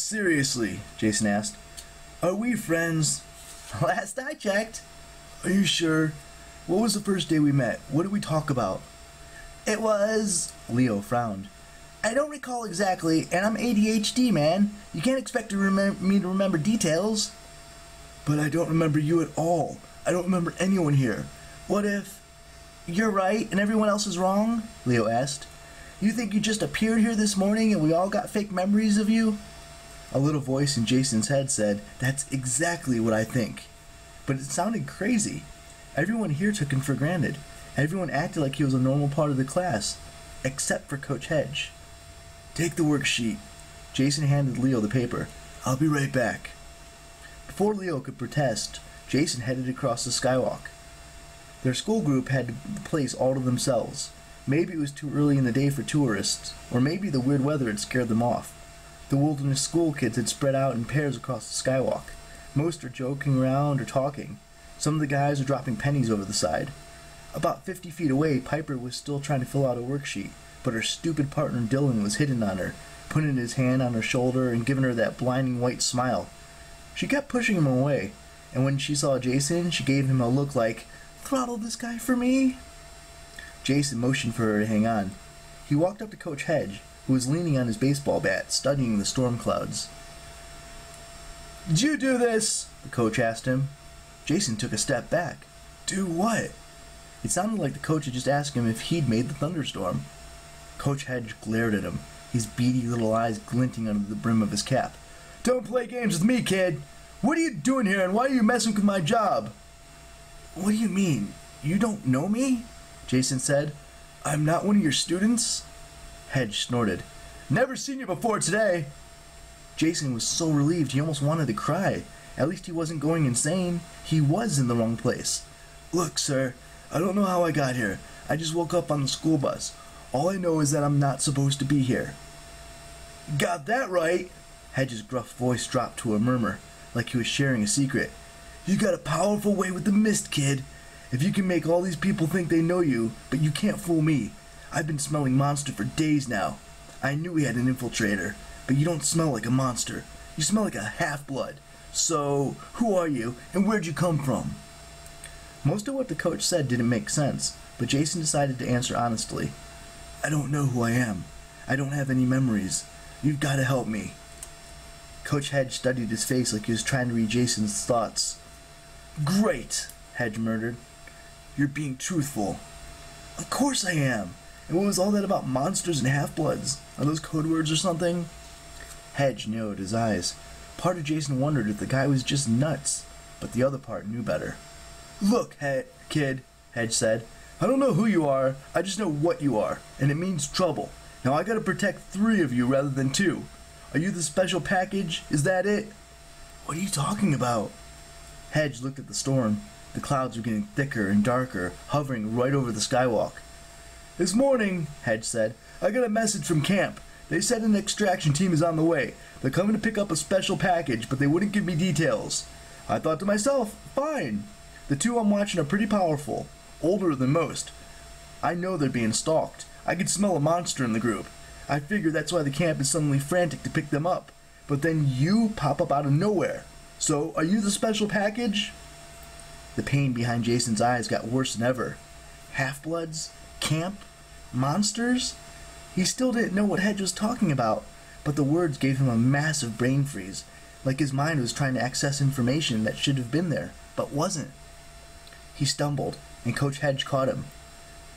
Seriously, Jason asked. Are we friends? Last I checked. Are you sure? What was the first day we met? What did we talk about? It was... Leo frowned. I don't recall exactly, and I'm ADHD, man. You can't expect me to remember details. But I don't remember you at all. I don't remember anyone here. What if you're right and everyone else is wrong? Leo asked. You think you just appeared here this morning and we all got fake memories of you? A little voice in Jason's head said, That's exactly what I think. But it sounded crazy. Everyone here took him for granted. Everyone acted like he was a normal part of the class, except for Coach Hedge. Take the worksheet. Jason handed Leo the paper. I'll be right back. Before Leo could protest, Jason headed across the skywalk. Their school group had the place all to themselves. Maybe it was too early in the day for tourists, or maybe the weird weather had scared them off. The wilderness school kids had spread out in pairs across the skywalk. Most were joking around or talking. Some of the guys were dropping pennies over the side. About 50 feet away, Piper was still trying to fill out a worksheet, but her stupid partner Dylan was hitting on her, putting his hand on her shoulder and giving her that blinding white smile. She kept pushing him away, and when she saw Jason, she gave him a look like, Throttle this guy for me? Jason motioned for her to hang on. He walked up to Coach Hedge, who was leaning on his baseball bat, studying the storm clouds. Did you do this? The coach asked him. Jason took a step back. Do what? It sounded like the coach had just asked him if he'd made the thunderstorm. Coach Hedge glared at him, his beady little eyes glinting under the brim of his cap. Don't play games with me, kid! What are you doing here and why are you messing with my job? What do you mean? You don't know me? Jason said. I'm not one of your students? Hedge snorted. Never seen you before today! Jason was so relieved he almost wanted to cry. At least he wasn't going insane. He was in the wrong place. Look, sir, I don't know how I got here. I just woke up on the school bus. All I know is that I'm not supposed to be here. Got that right! Hedge's gruff voice dropped to a murmur, like he was sharing a secret. You got a powerful way with the mist, kid. If you can make all these people think they know you, but you can't fool me. I've been smelling monster for days now. I knew we had an infiltrator, but you don't smell like a monster. You smell like a half-blood. So, who are you, and where'd you come from? Most of what the coach said didn't make sense, but Jason decided to answer honestly. I don't know who I am. I don't have any memories. You've got to help me. Coach Hedge studied his face like he was trying to read Jason's thoughts. Great, Hedge murmured. You're being truthful. Of course I am. And what was all that about monsters and half-bloods? Are those code words or something? Hedge narrowed his eyes. Part of Jason wondered if the guy was just nuts, but the other part knew better. Look, kid, Hedge said. I don't know who you are, I just know what you are, and it means trouble. Now I gotta protect 3 of you rather than 2. Are you the special package? Is that it? What are you talking about? Hedge looked at the storm. The clouds were getting thicker and darker, hovering right over the skywalk. This morning, Hedge said, I got a message from camp. They said an extraction team is on the way. They're coming to pick up a special package, but they wouldn't give me details. I thought to myself, fine. The 2 I'm watching are pretty powerful, older than most. I know they're being stalked. I could smell a monster in the group. I figured that's why the camp is suddenly frantic to pick them up. But then you pop up out of nowhere. So, are you the special package? The pain behind Jason's eyes got worse than ever. Half-bloods? Camp? Monsters? He still didn't know what Hedge was talking about, but the words gave him a massive brain freeze, like his mind was trying to access information that should have been there, but wasn't. He stumbled, and Coach Hedge caught him.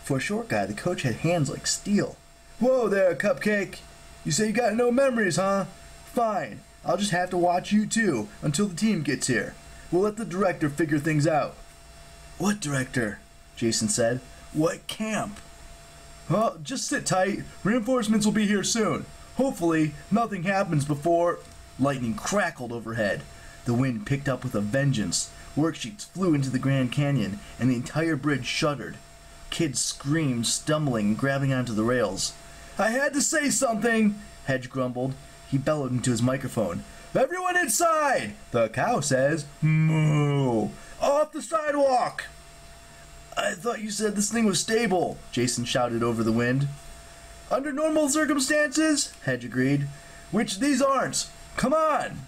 For a short guy, the coach had hands like steel. Whoa there, Cupcake! You say you got no memories, huh? Fine, I'll just have to watch you too, until the team gets here. We'll let the director figure things out. What director? Jason said. What camp? Well, just sit tight. Reinforcements will be here soon. Hopefully, nothing happens before... Lightning crackled overhead. The wind picked up with a vengeance. Worksheets flew into the Grand Canyon, and the entire bridge shuddered. Kids screamed, stumbling and grabbing onto the rails. I had to say something, Hedge grumbled. He bellowed into his microphone. Everyone inside! The cow says, moo! Off the sidewalk! I thought you said this thing was stable, Jason shouted over the wind. Under normal circumstances, Hedge agreed. which these aren't. Come on!